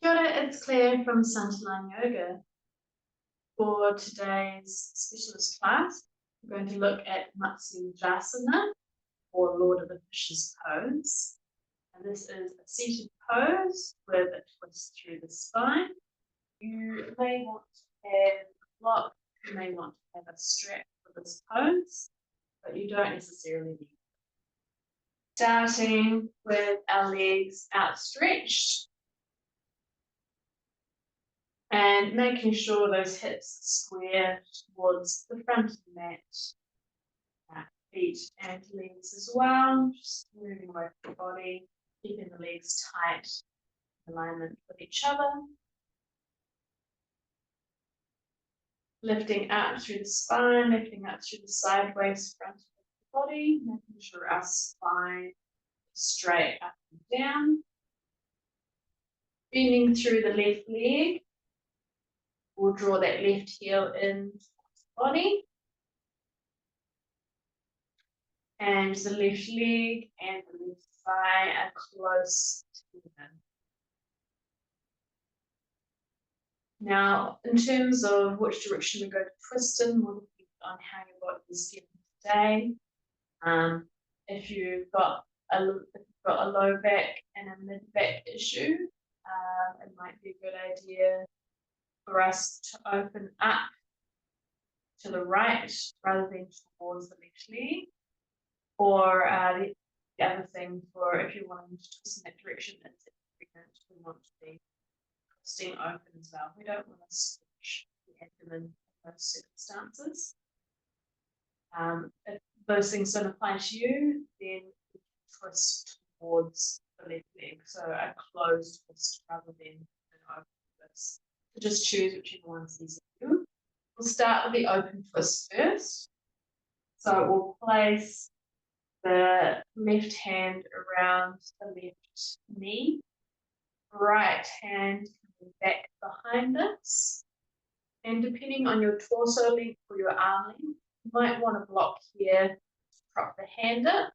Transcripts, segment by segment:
Kia ora, it's Claire from Santulan Yoga. For today's specialist class, we're going to look at matsyendrasana, or Lord of the Fishes pose. And this is a seated pose with a twist through the spine. You may want to have a block, you may want to have a strap for this pose, but you don't necessarily need it. Starting with our legs outstretched, and making sure those hips are square towards the front of the mat. Feet and legs as well, just moving away from the body, keeping the legs tight, in alignment with each other. Lifting up through the spine, lifting up through the sideways front of the body, making sure our spine is straight up and down. Bending through the left leg, we'll draw that left heel in towards the body. And the left leg and the left thigh are close together. Now, in terms of which direction we go to twist in, will depend on how your body is feeling today. If you've got a low back and a mid back issue, it might be a good idea for us to open up to the right rather than towards the left leg. Or the other thing for if you're wanting to twist in that direction, is that we want to be twisting open as well. We don't want to stretch the abdomen in those circumstances. If those things don't apply to you, then we can twist towards the left leg. So a closed twist rather than an open twist. So just choose whichever one's easy for you. We'll start with the open twist first. So we'll place the left hand around the left knee, right hand coming back behind us. And depending on your torso length or your arm length, you might want to block here to prop the hand up.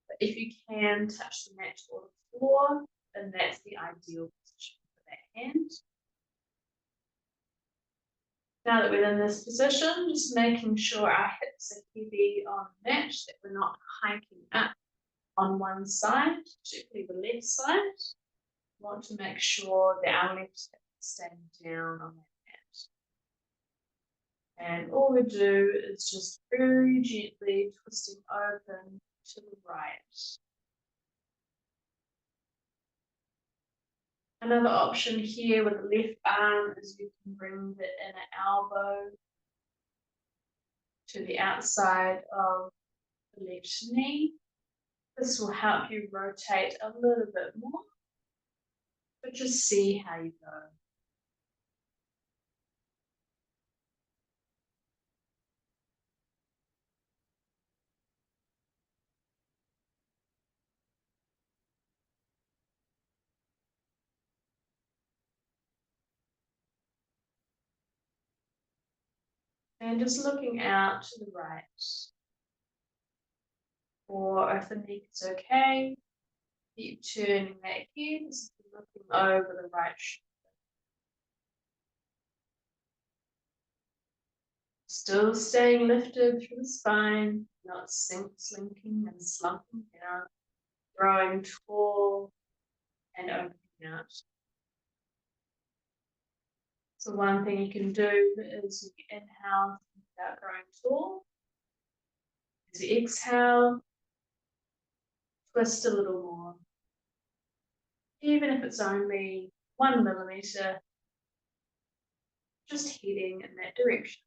But if you can touch the mat or the floor, then that's the ideal position for that hand. Now that we're in this position, just making sure our hips are heavy on the mat, that we're not hiking up on one side, particularly the left side. We want to make sure that our left hip is staying down on that mat. And all we do is just very gently twisting open to the right. Another option here with the left arm is you can bring the inner elbow to the outside of the left knee. This will help you rotate a little bit more, but just see how you go. And just looking out to the right. Or if the neck is okay, keep turning that head, looking over the right shoulder. Still staying lifted through the spine, not slinking and slumping down, growing tall and opening out. So one thing you can do is you inhale without growing tall. As you exhale, twist a little more. Even if it's only 1 millimeter, just heading in that direction.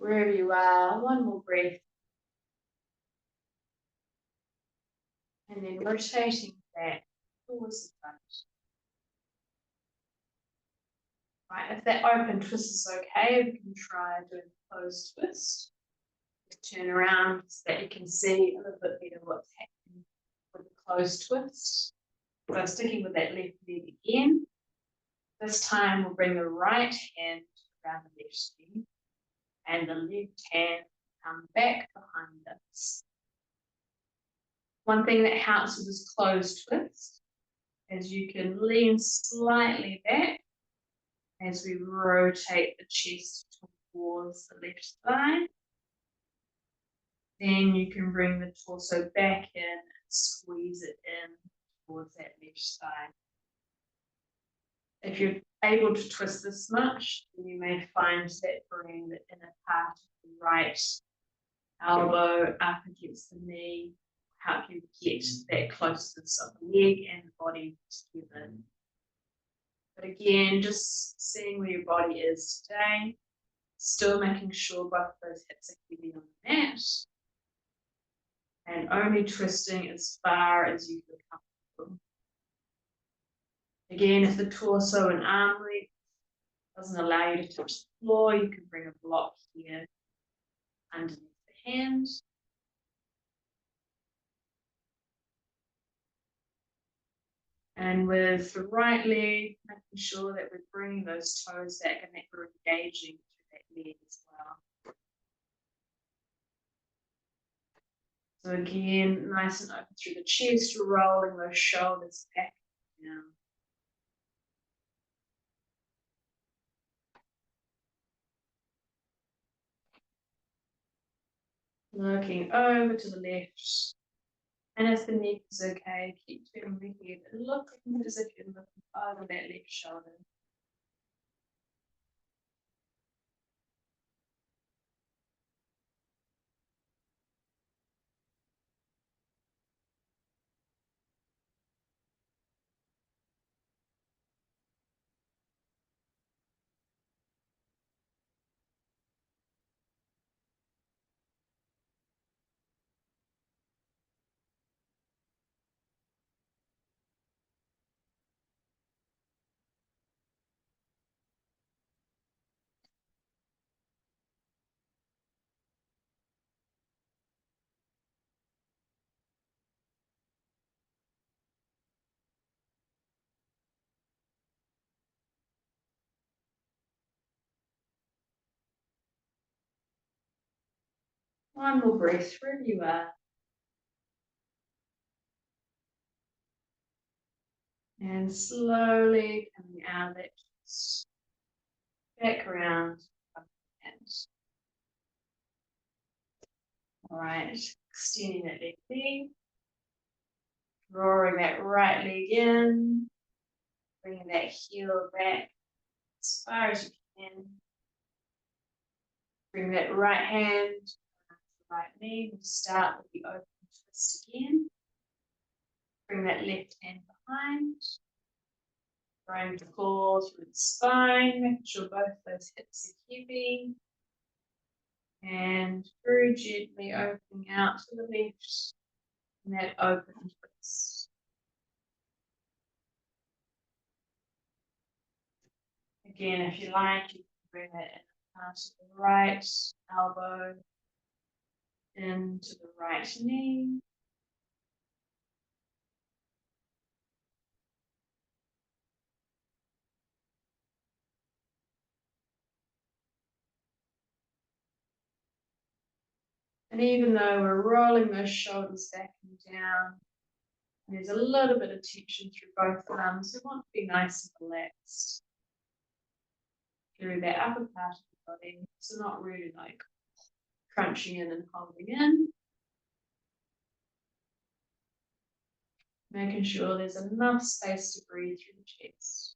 Wherever you are, one more breath. And then rotating back towards the front. Right, if that open twist is okay, we can try doing a closed twist. Turn around so that you can see a little bit better what's happening with the closed twist. So sticking with that left leg again. This time we'll bring the right hand around the left knee and the left hand come back behind us. One thing that helps with this closed twist is you can lean slightly back as we rotate the chest towards the left thigh. Then you can bring the torso back in and squeeze it in towards that left thigh. If you're able to twist this much, then you may find that bringing the inner part of the right elbow up against the knee help you get that closeness of the leg and the body together. But again, just seeing where your body is today, still making sure both of those hips are heavy on the mat, and only twisting as far as you feel comfortable. Again, if the torso and arm length doesn't allow you to touch the floor, you can bring a block here underneath the hand. And with the right leg, making sure that we're bringing those toes back and that we're engaging through that leg as well. So again, nice and open through the chest, rolling those shoulders back and down. Looking over to the left. And if the neck is okay, keep turning the head and looking as if you're looking over that left shoulder. One more breath wherever you are. And slowly coming out of that twist, back around. All right, extending that left leg, drawing that right leg in, bringing that heel back as far as you can. Bring that right hand to the right knee. We'll start with the open twist again. Bring that left hand behind. Trying to pull through the spine, making sure both those hips are heavy. And very gently opening out to the left in that open twist. Again, if you like, you can bring that inner part of the right elbow into the right knee. And even though we're rolling those shoulders back and down, there's a little bit of tension through both arms. We want to be nice and relaxed through that upper part of the body. So not really like crunching in and holding in. Making sure there's enough space to breathe through the chest.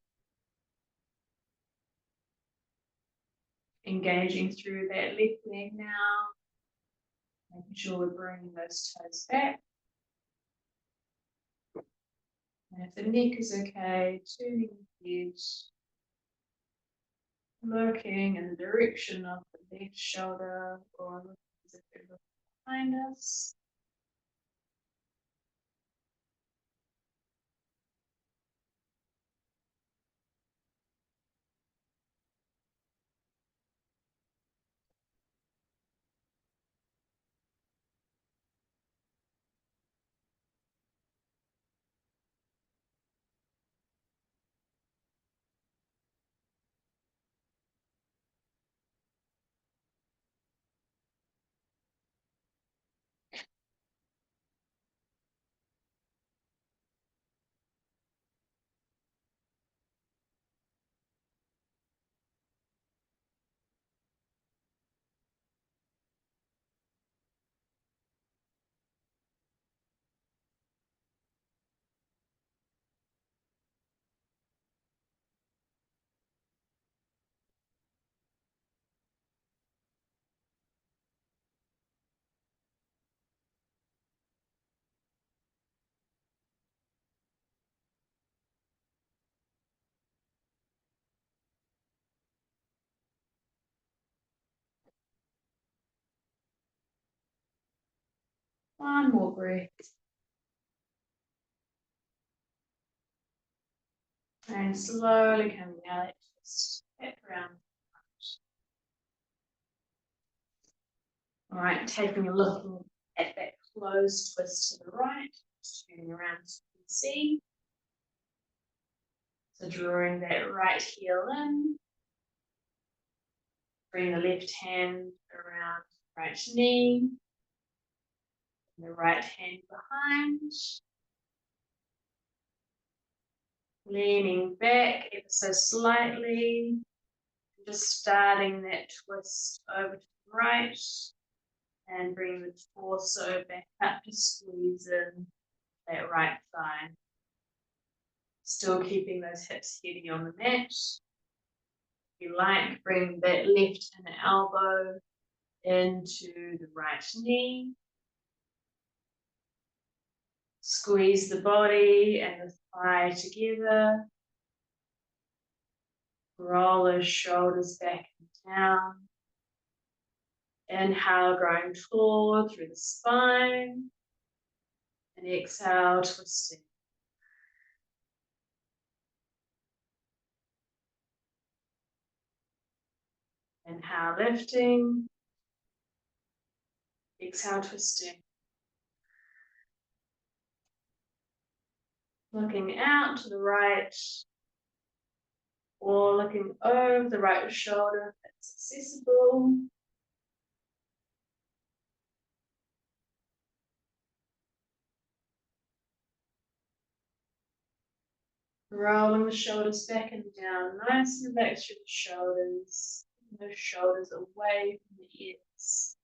Engaging through that left leg now. Making sure we're bringing those toes back. And if the neck is okay, turning the head. Looking in the direction of the left shoulder or looking as if you're looking behind us. One more breath. And slowly coming out, twist back around. All right, taking a look at that closed twist to the right, just turning around so you can see. So drawing that right heel in, bring the left hand around the right knee, and the right hand behind, leaning back ever so slightly, just starting that twist over to the right, and bring the torso back up to squeeze in that right thigh. Still keeping those hips heavy on the mat. If you like, bring that left inner elbow into the right knee. Squeeze the body and the thigh together. Roll those shoulders back and down. Inhale, growing tall through the spine. And exhale, twisting. Inhale, lifting. Exhale, twisting. Looking out to the right, or looking over the right shoulder if that's accessible. Rolling the shoulders back and down, nice and relaxed through the shoulders. Those shoulders away from the ears.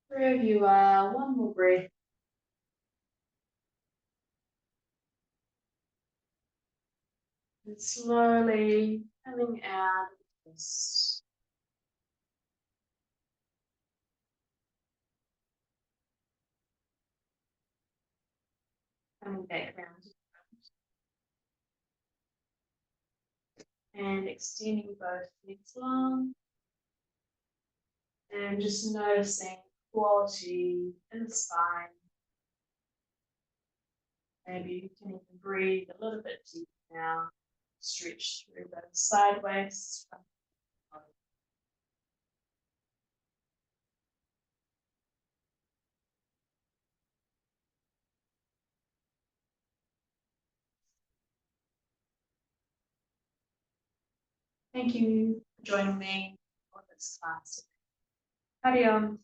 Wherever you are, one more breath. And slowly coming out of this. Coming back round to front. And extending both legs long. And just noticing quality in the spine. Maybe you can even breathe a little bit deeper now. Stretch through both sideways. Thank you for joining me for this class. Carry on.